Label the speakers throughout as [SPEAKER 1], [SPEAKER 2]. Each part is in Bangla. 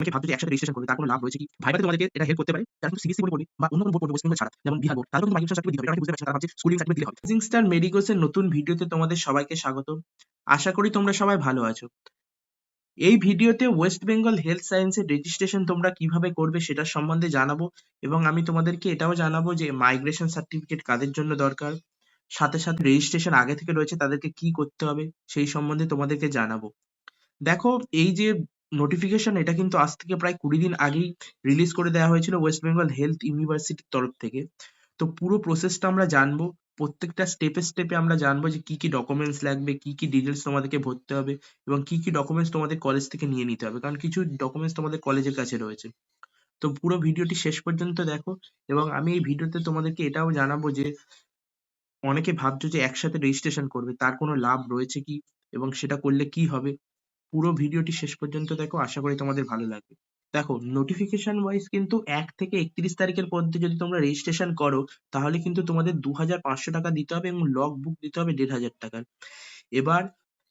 [SPEAKER 1] অনেকে ভাবছো যে একসাথে রেজিস্ট্রেশন করবে তার কোনো লাভ রয়েছে কি? ভাইভাতে তোমাদেরকে এটা হেল্প করতে পারে। যারা শুধু সিবিএসসি বোর্ডে পড়বে বা অন্য কোনো বোর্ড পড়বে ওয়েস্ট বেঙ্গল ছাড়া, যেমন বিহার বোর্ড, তাদেরও কিন্তু মাইগ্রেশন সার্টিফিকেট দিতে হবে। এটা অনেকে বুঝতে পারছে না, তারা ভাবছে স্কুলিং সার্টিফিকেট দিলে হবে। রাইজিং স্টার মেডিকোসের নতুন ভিডিওতে তোমাদের সবাইকে স্বাগত। আশা করি তোমরা সবাই ভালো আছো। এই ভিডিওতে ওয়েস্ট বেঙ্গল হেলথ সায়েন্সের রেজিস্ট্রেশন তোমরা কিভাবে করবে সেটার সম্বন্ধে জানাবো, এবং আমি তোমাদেরকে এটাও জানাবো যে মাইগ্রেশন সার্টিফিকেট কাদের জন্য দরকার, সাথে সাথে রেজিস্ট্রেশন আগে থেকে রয়েছে তাদেরকে কি করতে হবে সেই সম্বন্ধে তোমাদেরকে জানাবো। দেখো, এই যে নোটিফিকেশন, এটা কিন্তু আজ থেকে প্রায় 20 দিন আগেই রিলিজ করে দেওয়া হয়েছিল ওয়েস্ট বেঙ্গল হেলথ ইউনিভার্সিটির তরফ থেকে। তো পুরো প্রসেসটা আমরা জানবো, প্রত্যেকটা স্টেপে স্টেপে আমরা জানবো যে কি কি ডকুমেন্টস লাগবে, কি কি ডিটেলস তোমাদেরকে ভরতে হবে, এবং কি কি ডকুমেন্টস তোমাদের কলেজ থেকে নিয়ে নিতে হবে, কারণ কিছু ডকুমেন্টস তোমাদের কলেজের কাছে রয়েছে। তো পুরো ভিডিওটি শেষ পর্যন্ত দেখো, এবং আমি এই ভিডিওতে তোমাদেরকে এটাও জানাবো যে অনেকে ভাবছো যে একসাথে রেজিস্ট্রেশন করবে, তার কোনো লাভ রয়েছে কি, এবং সেটা করলে কি হবে। পুরো ভিডিওটি শেষ পর্যন্ত দেখো, আশা করি তোমাদের ভালো লাগবে। দেখো, নোটিফিকেশন ওয়াইজ কিন্তু 1 থেকে 31 তারিখের মধ্যে যদি তোমরা রেজিস্ট্রেশন করো, তাহলে কিন্তু তোমাদের 2500 টাকা দিতে হবে এবং লগ বুক দিতে হবে 1500 টাকার। এবার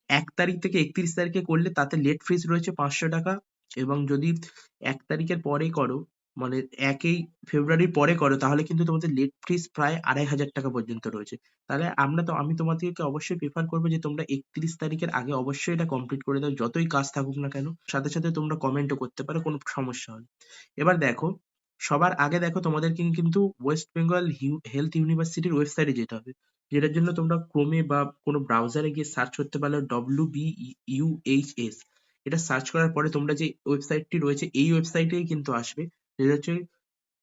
[SPEAKER 1] 1 তারিখ থেকে 31 তারিখে করলে তাতে লেট ফিস রয়েছে 500 টাকা, এবং যদি 1 তারিখের পরে করো, মানে 1ই ফেব্রুয়ারির পরে করো, তাহলে কিন্তু তোমাদের লেট ফিস প্রায় 2500 টাকা পর্যন্ত রয়েছে। তাহলে আমি তোমাদেরকে অবশ্যই প্রেফার করবো যে তোমরা 31 তারিখের আগে অবশ্যই এটা কমপ্লিট করে দাও, যতই কাজ থাকুক না কেন। সাথে সাথে তোমরা কমেন্টও করতে পারো কোনো সমস্যা হলে। এবার দেখো, সবার আগে দেখো তোমাদেরকে কিন্তু ওয়েস্ট বেঙ্গল হেলথ ইউনিভার্সিটির ওয়েবসাইটে যেতে হবে, যেটার জন্য তোমরা ক্রোমে বা কোনো ব্রাউজারে গিয়ে সার্চ করতে পারো WBUHS। এটা সার্চ করার পরে তোমরা যে ওয়েবসাইটটি রয়েছে এই ওয়েবসাইটেই কিন্তু আসবে, যেটা হচ্ছে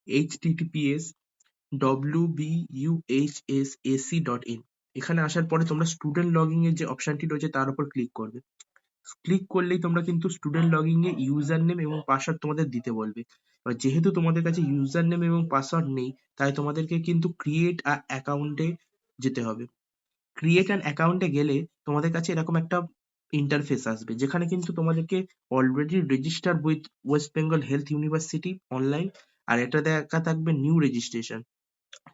[SPEAKER 1] https://wbuhsac.in। এখানে আসার পরে তোমরা স্টুডেন্ট লগইন এর যে অপশনটি রয়েছে তার উপর ক্লিক করবে। ক্লিক করলেই তোমরা কিন্তু student login a user name এবং পাসওয়ার্ড তোমাদের দিতে বলবে। এবার যেহেতু তোমাদের কাছে ইউজার নেম এবং পাসওয়ার্ড নেই, তাই তোমাদেরকে কিন্তু ক্রিয়েট আ অ্যাকাউন্টে যেতে হবে। ক্রিয়েট অ্যান অ্যাকাউন্টে গেলে তোমাদের কাছে এরকম একটা ইন্টারফেস আসবে, যেখানে কিন্তু তোমাদেরকে already register with West Bengal health university online, আর এটা দেখা থাকবে নিউ রেজিস্ট্রেশন।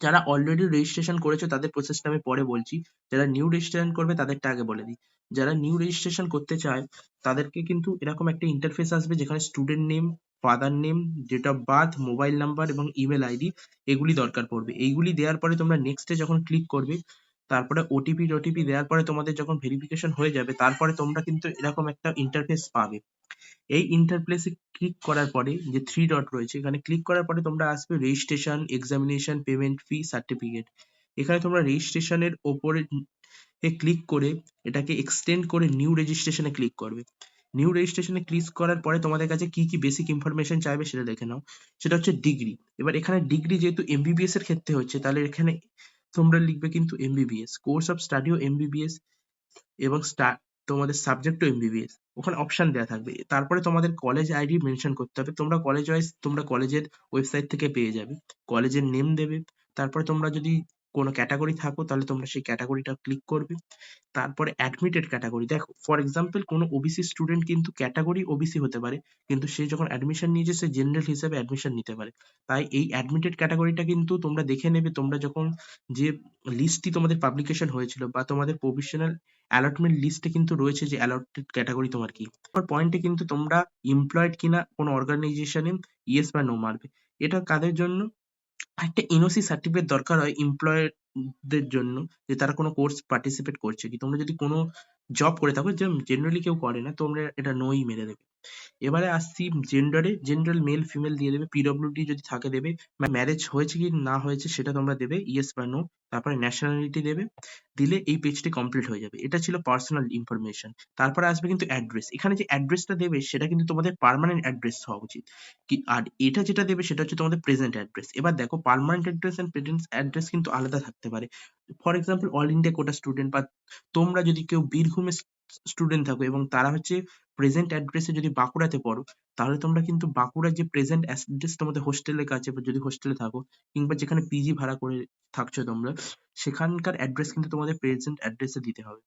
[SPEAKER 1] যারা অলরেডি রেজিস্ট্রেশন করেছে তাদের প্রসেসটা আমি পরে বলছি, যারা নিউ রেজিস্ট্রেশন করবে তাদেরটা আগে বলে দিই। যারা নিউ রেজিস্ট্রেশন করতে চায় তাদেরকে কিন্তু এরকম একটা ইন্টারফেস আসবে, যেখানে student name, father name, date of birth, mobile number এবং ইমেল আইডি এগুলি দরকার পড়বে। এইগুলি দেওয়ার পরে তোমরা নেক্সটে যখন ক্লিক করবে, তারপরে ওটিপি দেওয়ার পরে তোমাদের যখন ভেরিফিকেশন হয়ে যাবে, তারপরে তোমরা কিন্তু এরকম একটা ইন্টারফেস পাবে। এই ইন্টারফেসে ক্লিক করার পরে যে থ্রি ডট রয়েছে, এখানে ক্লিক করার পরে তোমরা আসবে রেজিস্ট্রেশন, এক্সামিনেশন, পেমেন্ট ফি, সার্টিফিকেট। এখানে তোমরা রেজিস্ট্রেশনের ওপরে ক্লিক করে এটাকে এক্সটেন্ড করে নিউ রেজিস্ট্রেশনে ক্লিক করবে। নিউ রেজিস্ট্রেশনে ক্লিক করার পরে তোমাদের কাছে কি কি বেসিক ইনফরমেশন চাইবে সেটা দেখে নাও। সেটা হচ্ছে ডিগ্রি। এবার এখানে ডিগ্রি যেহেতু এমবিবিএস এর ক্ষেত্রে হচ্ছে, তাহলে এখানে তোমরা লিখবে কিন্তু এমবিবিএস, কোর্স অফ স্টাডিও এমবিবিএস, এবং তোমাদের সাবজেক্টও এমবিবিএস। ওখানে অপশন দেওয়া থাকবে। তারপরে তোমাদের কলেজ আইডি মেনশন করতে হবে। তোমরা কলেজ ওয়াইজ তোমরা কলেজের ওয়েবসাইট থেকে পেয়ে যাবে। কলেজের নেম দেবে। তারপরে তোমরা যদি কোনো ক্যাটাগরি থাকো তাহলে তোমরা সেই ক্যাটাগরিটা ক্লিক করবে। তারপরে অ্যাডমিটেড ক্যাটাগরি। দেখো, ফর এক্সাম্পল কোনো ওবিসি স্টুডেন্ট কিন্তু ক্যাটাগরি ওবিসি হতে পারে, কিন্তু সে যখন অ্যাডমিশন নিয়েছে সে জেনারেল হিসেবে অ্যাডমিশন নিতে পারে। তাই এই অ্যাডমিটেড ক্যাটাগরিটা কিন্তু তোমরা দেখে নেবে, তোমরা যখন যে লিস্টটি তোমাদের পাবলিকেশন হয়েছিল বা তোমাদের প্রভিশনাল অ্যালটমেন্ট লিস্টে কিন্তু রয়েছে যে অ্যালটেড ক্যাটাগরি তোমার কি। তারপর পয়েন্টে কিন্তু তোমরা এমপ্লয়েড কিনা কোনো অর্গানাইজেশনে ইয়েস বা নো মারবে। এটা কাদের জন্য? একটা এনওসি সার্টিফিকেট দরকার হয় এমপ্লয়েডদের জন্য, যে তারা কোনো কোর্স পার্টিসিপেট করছে কি। তোমরা যদি কোনো জব করে থাকো, যে জেনারেলি কেউ করে না, তোমরা এটা নোই মেরে দেবে। এবারে আসছি জেন্ডারে, জেনারেল মেল ফিমেল দিয়ে দেবে, পিডব্লিউডি যদি থাকে দেবে, ম্যারেজ হয়েছে কি না হয়েছে সেটা তোমরা দেবে, ইয়েস বা নো। তারপরে ন্যাশনালিটি দেবে, দিলে এই পেজটি কমপ্লিট হয়ে যাবে। এটা ছিল পার্সোনাল ইনফরমেশন। তারপরে আসবে কিন্তু অ্যাড্রেস। এখানে যে অ্যাড্রেসটা দেবে সেটা কিন্তু তোমাদের পার্মানেন্ট অ্যাড্রেস হওয়া উচিত। কি আর এটা যেটা দেবে সেটা হচ্ছে তোমাদের প্রেজেন্ট অ্যাড্রেস। এবার দেখো, permanent address and present address কিন্তু আলাদা থাকতে পারে। For example all India quota student, বা তোমরা যদি কেউ বীরভূমে স্টুডেন্ট থাকো এবং তারা হচ্ছে প্রেজেন্ট অ্যাড্রেসে যদি বাঁকুড়াতে পড়ো, তাহলে তোমরা কিন্তু বাঁকুড়ার যে প্রেজেন্ট অ্যাড্রেস তোমাদের হোস্টেলের কাছে, বা যদি হোস্টেলে থাকো কিংবা যেখানে পিজি ভাড়া করে থাকছো তোমরা, সেখানকার অ্যাড্রেস কিন্তু তোমাদের প্রেজেন্ট অ্যাড্রেসে দিতে হবে।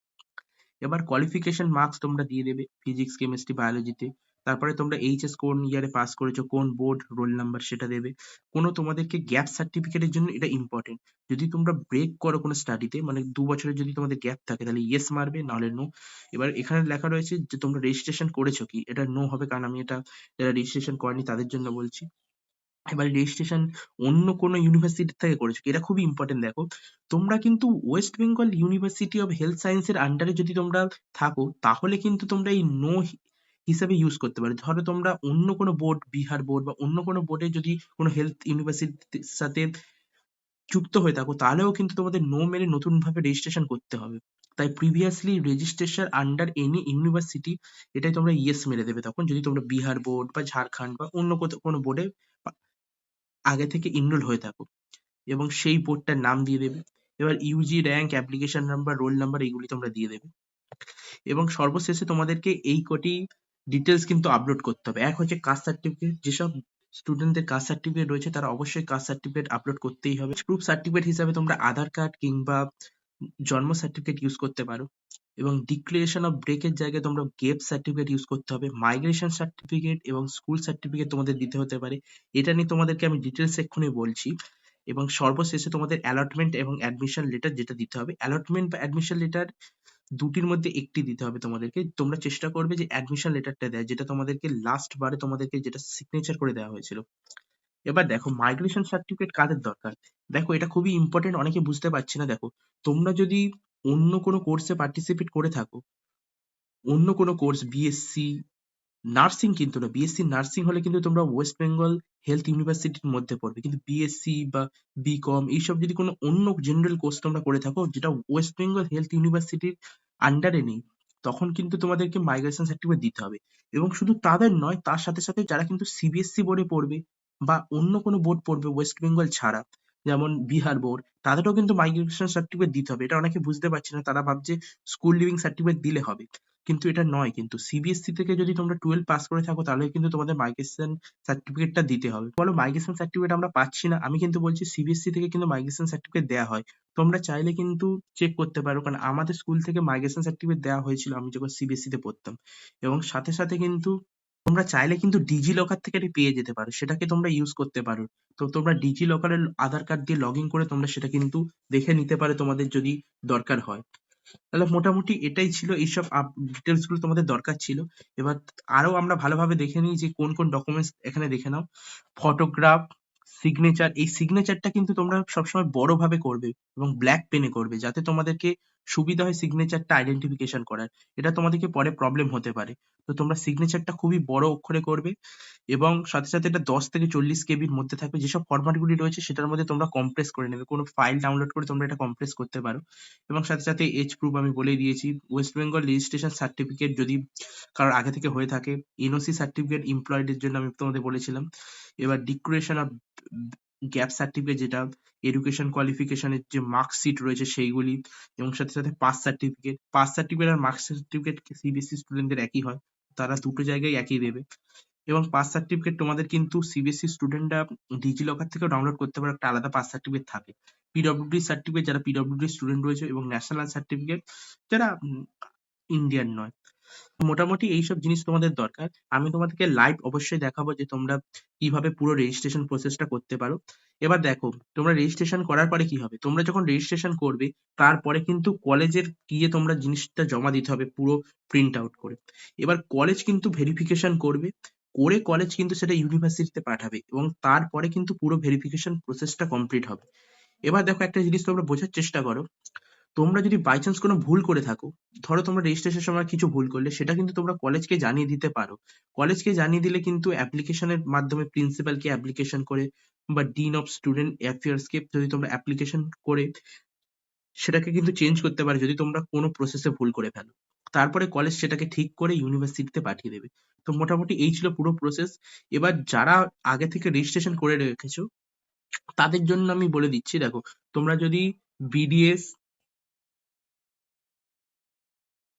[SPEAKER 1] এবার কোয়ালিফিকেশন মার্কস তোমরা দিয়ে দেবে ফিজিক্স, কেমিস্ট্রি, বায়োলজিতে। তারপরে তোমরা এইচএস কোন ইয়ারে পাস করেছো, কোন বোর্ড, রোল নাম্বার সেটা দেবে। কোনো তোমাদেরকে গ্যাপ সার্টিফিকেটের জন্য এটা ইম্পর্টেন্ট। যদি তোমরা ব্রেক করো কোনো স্টাডিতে, মানে 2 বছরের যদি তোমাদের গ্যাপ থাকে তাহলে ইয়েস মারবে, নাহলে নো। এবার এখানে লেখা রয়েছে যে তোমরা রেজিস্ট্রেশন করেছো কি, এটা নো হবে, কারণ আমি এটা যারা রেজিস্ট্রেশন করেনি তাদের জন্য বলছি। এবার রেজিস্ট্রেশন অন্য কোনো ইউনিভার্সিটি থেকে করেছো কি, এটা খুবই ইম্পর্টেন্ট। দেখো, তোমরা কিন্তু West Bengal university of health সায়েন্সের আন্ডারে যদি তোমরা থাকো, তাহলে কিন্তু তোমরা এই নো হিসাবে ইউজ করতে পারো। ধরো তোমরা অন্য কোনো বোর্ড, বিহার বোর্ড বা অন্য কোনো বোর্ডে যদি কোনো হেলথ ইউনিভার্সিটির সাথে যুক্ত হয়ে থাকো, তাহলেও কিন্তু তোমাদের নো মেরে নতুন ভাবে রেজিস্ট্রেশন করতে হবে। তাই previously registration under any university, এটাই তোমরা ইয়েস মেরে দেবে তখন, যদি তোমরা বিহার বোর্ড বা ঝাড়খণ্ড বা অন্য কোনো বোর্ডে আগে থেকে এনরোল হয়ে থাকো, এবং সেই বোর্ডটার নাম দিয়ে দেবে। এবার UG rank, application number, roll number এইগুলি তোমরা দিয়ে দেবে। এবং সর্বশেষে তোমাদেরকে এই কটি ডিটেলস কিন্তু আপলোড করতে হবে। এক হচ্ছে কাস্ট সার্টিফিকেট, যেসব স্টুডেন্টদের কাস্ট সার্টিফিকেট রয়েছে তারা অবশ্যই কাস্ট সার্টিফিকেট আপলোড করতেই হবে। প্রুফ সার্টিফিকেট হিসাবে তোমরা আধার কার্ড কিংবা জন্ম সার্টিফিকেট ইউজ করতে পারো। এবং ডিক্লারেশন অফ ব্রেকের জায়গায় তোমরা গেপ সার্টিফিকেট ইউজ করতে হবে। মাইগ্রেশন সার্টিফিকেট এবং স্কুল সার্টিফিকেট তোমাদের দিতে হতে পারে। এটা নিয়ে তোমাদেরকে আমি ডিটেলস এক্ষুনি বলছি। এবং সর্বশেষে তোমাদের অ্যালটমেন্ট এবং অ্যাডমিশন লেটার যেটা দিতে হবে। অ্যালটমেন্ট বা অ্যাডমিশন লেটার দুটির মধ্যে একটি দিতে হবে তোমাদেরকে। তোমরা চেষ্টা করবে যে অ্যাডমিশন লেটারটা দেয়, যেটা তোমাদেরকে লাস্ট বারে তোমাদেরকে যেটা সিগনেচার করে দেওয়া হয়েছিল। এবার দেখো, মাইগ্রেশন সার্টিফিকেট কাদের দরকার। দেখো, এটা খুবই ইম্পর্টেন্ট, অনেকে বুঝতে পারছে না। দেখো, তোমরা যদি অন্য কোনো কোর্সে পার্টিসিপেট করে থাকো, অন্য কোনো কোর্স, বিএসসি নার্সিং, কিন্তু না, বিএসসি নার্সিং হলে কিন্তু তোমরা ওয়েস্ট বেঙ্গল হেলথ ইউনিভার্সিটির মধ্যে পড়বে। কিন্তু বিএসসি বা বিকম এইসব যদি কোনো অন্য জেনারেল কোর্স তোমরা করে থাকো যেটা ওয়েস্ট বেঙ্গল হেলথ ইউনিভার্সিটির আন্ডারে নেই, তখন কিন্তু তোমাদেরকে মাইগ্রেশন সার্টিফিকেট দিতে হবে। এবং শুধু তাদের নয়, তার সাথে সাথে যারা কিন্তু সিবিএসসি বোর্ডে পড়বে বা অন্য কোনো বোর্ড পড়বে ওয়েস্ট বেঙ্গল ছাড়া, যেমন বিহার বোর্ড, তাদেরও কিন্তু মাইগ্রেশন সার্টিফিকেট দিতে হবে। এটা অনেকে বুঝতে পারছে না, তারা ভাবছে স্কুল লিভিং সার্টিফিকেট দিলে হবে, কিন্তু এটা নয়। কিন্তু সিবিএসসি থেকে যদি তোমরা 12 পাস করে থাকো, তাহলে কিন্তু তোমাদের মাইগ্রেশন সার্টিফিকেটটা দিতে হবে। বলো মাইগ্রেশন সার্টিফিকেট আমরা পাচ্ছি না, আমি কিন্তু বলছি সিবিএসসি থেকে কিন্তু মাইগ্রেশন সার্টিফিকেট দেওয়া হয়। তোমরা চাইলে কিন্তু চেক করতে পারো, কারণ আমাদের স্কুল থেকে মাইগ্রেশন সার্টিফিকেট দেওয়া হয়েছিল আমি যখন সিবিএসসি তে পড়তাম। এবং সাথে সাথে কিন্তু তোমরা চাইলে কিন্তু ডিজি লকার থেকে এটি পেয়ে যেতে পারো, সেটাকে তোমরা ইউজ করতে পারো। তো তোমরা ডিজি লকারের আধার কার্ড দিয়ে লগ ইন করে তোমরা সেটা কিন্তু দেখে নিতে পারো তোমাদের যদি দরকার হয়। তাহলে মোটামুটি এটাই ছিল, এইসব ডিটেলস গুলো তোমাদের দরকার ছিল। এবার আরো আমরা ভালোভাবে দেখে নিই যে কোন কোন ডকুমেন্টস। এখানে দেখে নাও, ফটোগ্রাফ, সিগনেচার। এই সিগনেচারটা কিন্তু তোমরা সবসময় বড় ভাবে করবে এবং ব্ল্যাক পেনে করবে, যাতে তোমাদেরকে সুবিধা হয় সিগনেচারটা আইডেন্টিফিকেশন করার। এটা তোমাদেরকে পরে প্রবলেম হতে পারে। তো তোমরা সিগনেচারটা খুবই বড় অক্ষরে করবে, এবং সাথে সাথে এটা 10 থেকে 40 কেবির মধ্যে থাকবে। যেসব ফরম্যাট গুলি রয়েছে সেটার মধ্যে তোমরা কম্প্রেস করে নেবে, কোনো ফাইল ডাউনলোড করে তোমরা এটা কম্প্রেস করতে পারো। এবং সাথে সাথে এজ প্রুফ আমি বলেই দিয়েছি। ওয়েস্ট বেঙ্গল রেজিস্ট্রেশন সার্টিফিকেট যদি কারোর আগে থেকে হয়ে থাকে, এনওসি সার্টিফিকেট এমপ্লয়েডের জন্য আমি তোমাদের বলেছিলাম। এবার ডিক্লারেশন অফ গ্যাপ সার্টিফিকেট, যেটা এডুকেশন কোয়ালিফিকেশনের যে মার্কশিট রয়েছে সেইগুলি, এবং সাথে সাথে পাস সার্টিফিকেট আর মার্কস সার্টিফিকেট সিবিএসসি স্টুডেন্টদের একই হয়, তারা দুটো জায়গায় একই দেবে। এবং পাস সার্টিফিকেট তোমাদের কিন্তু সিবিএসসি স্টুডেন্টরা ডিজি লকার থেকেও ডাউনলোড করতে পারে, একটা আলাদা পাস সার্টিফিকেট থাকে। পিডব্লিউডি সার্টিফিকেট যারা পিডব্লিউডি স্টুডেন্ট রয়েছে, এবং ন্যাশনাল সার্টিফিকেট যারা ইন্ডিয়ান নয়। মোটামুটি এইসব জিনিস তোমাদের দরকার। আমি তোমাদেরকে লাইভ অবশ্যই দেখাবো যে তোমরা কিভাবে পুরো রেজিস্ট্রেশন প্রসেসটা করতে পারো। এবার দেখো, তোমরা রেজিস্ট্রেশন করার পরে কি হবে, তোমরা যখন রেজিস্ট্রেশন করবে তারপরে কিন্তু কলেজের গিয়ে তোমরা জিনিসটা জমা দিতে হবে পুরো প্রিন্ট আউট করে। এবার কলেজ কিন্তু ভেরিফিকেশন করবে, করে কলেজ কিন্তু সেটা ইউনিভার্সিটিতে পাঠাবে, এবং তারপরে কিন্তু পুরো ভেরিফিকেশন প্রসেসটা কমপ্লিট হবে। এবার দেখো, একটা জিনিস তোমরা বোঝার চেষ্টা করো। তোমরা যদি বাই চান্স কোনো ভুল করে থাকো, ধরো তোমরা রেজিস্ট্রেশনের সময় কিছু ভুল করলে, সেটা কিন্তু তোমরা কলেজকে জানিয়ে দিতে পারো। কলেজকে জানিয়ে দিলে কিন্তু অ্যাপ্লিকেশনের মাধ্যমে প্রিন্সিপালকে অ্যাপ্লিকেশন করে বা ডিন অফ স্টুডেন্ট অ্যাফেয়ার্সকে যদি তোমরা অ্যাপ্লিকেশন করে সেটাকে কিন্তু চেঞ্জ করতে পারো যদি তোমরা কোনো প্রসেসে ভুল করে ফেলো। তারপরে কলেজ সেটাকে ঠিক করে ইউনিভার্সিটিতে পাঠিয়ে দেবে। তো মোটামুটি এই ছিল পুরো প্রসেস। এবার যারা আগে থেকে রেজিস্ট্রেশন করে রেখেছো তাদের জন্য আমি বলে দিচ্ছি, দেখো, তোমরা যদি বিডিএস,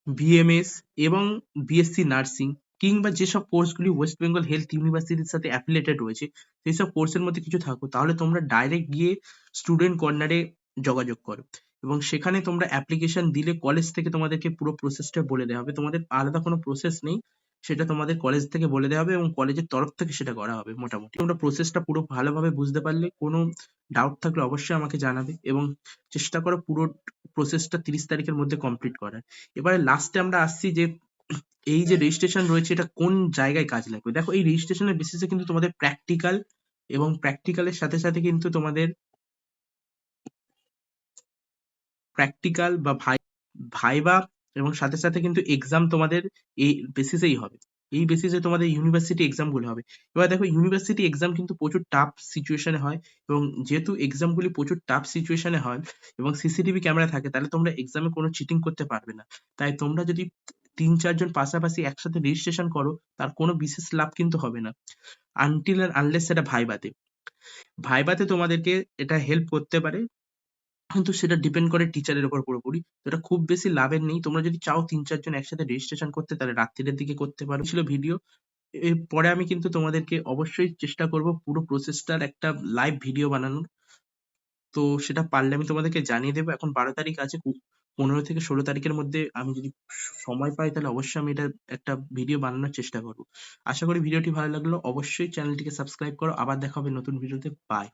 [SPEAKER 1] বিএমএস এবং বিএসসি নার্সিং কিংবা যেসব কোর্সগুলি ওয়েস্ট বেঙ্গল হেলথ ইউনিভার্সিটির সাথে অ্যাফিলিয়েটেড রয়েছে, সেই সব কোর্সের মধ্যে কিছু থাকো, তাহলে তোমরা ডাইরেক্ট গিয়ে স্টুডেন্ট কর্নারে যোগাযোগ করো, এবং সেখানে তোমরা অ্যাপ্লিকেশন দিলে কলেজ থেকে তোমাদেরকে পুরো প্রসেসটা বলে দেওয়া হবে। তোমাদের আলাদা কোনো প্রসেস নেই, সেটা তোমাদের কলেজ থেকে বলে দেওয়া হবে এবং কলেজের তরফ থেকে সেটা করা হবে মোটামুটি। তোমরা প্রসেসটা পুরো ভালোভাবে বুঝতে পারলে, কোনো ডাউট থাকলে অবশ্যই আমাকে জানাবে এবং চেষ্টা করো পুরো প্রসেসটা 30 তারিখের মধ্যে কমপ্লিট করার। এবারে লাস্টে আমরা আসছি যে এই যে রেজিস্ট্রেশন রয়েছে এটা কোন জায়গায় কাজে লাগবে। দেখো, এই রেজিস্ট্রেশনের বেসিসে কিন্তু তোমাদের প্র্যাকটিক্যাল এবং প্র্যাকটিক্যালের সাথে সাথে কিন্তু তোমাদের প্র্যাকটিক্যাল বা ভাইবা এবং সাথে সাথে কিন্তু এক্সাম তোমাদের এই বেসিসেই হবে। এই বেসিসে তোমাদের ইউনিভার্সিটি এক্সাম গুলো হবে। এবার দেখো, ইউনিভার্সিটি এক্সাম কিন্তু প্রচুর টাফ সিচুয়েশনে হয় এবং যেহেতু এক্সাম গুলি প্রচুর টাফ সিচুয়েশনে হয় এবং সিসিটিভি ক্যামেরা থাকে, তাহলে তোমরা এক্সামে কোনো চিটিং করতে পারবে না। তাই তোমরা যদি 3-4 জন পাশাপাশি একসাথে রেজিস্ট্রেশন করো, তার কোনো বিশেষ লাভ কিন্তু হবে না, আনটিল আর আনলেস সেটা ভাইবাতে। ভাইবাতে তোমাদেরকে এটা হেল্প করতে পারে, কিন্তু সেটা ডিপেন্ড করে টিচারের উপর পুরোপুরি। এটা খুব বেশি লাভের নেই। তোমরা যদি চাও 3-4 জন একসাথে রেজিস্ট্রেশন করতে, তাহলে রাত্রিরের দিকে করতে পারো। ছিল ভিডিও। এরপরে আমি কিন্তু তোমাদেরকে অবশ্যই চেষ্টা করব পুরো প্রসেসটার একটা লাইভ ভিডিও বানানোর। তো সেটা পারলে আমি তোমাদেরকে জানিয়ে দেবো। এখন 12 তারিখ আছে, 15 থেকে 16 তারিখের মধ্যে আমি যদি সময় পাই তাহলে অবশ্যই আমি এটা একটা ভিডিও বানানোর চেষ্টা করবো। আশা করি ভিডিওটি ভালো লাগলো। অবশ্যই চ্যানেলটিকে সাবস্ক্রাইব করো। আবার দেখা হবে নতুন ভিডিওতে। বাই।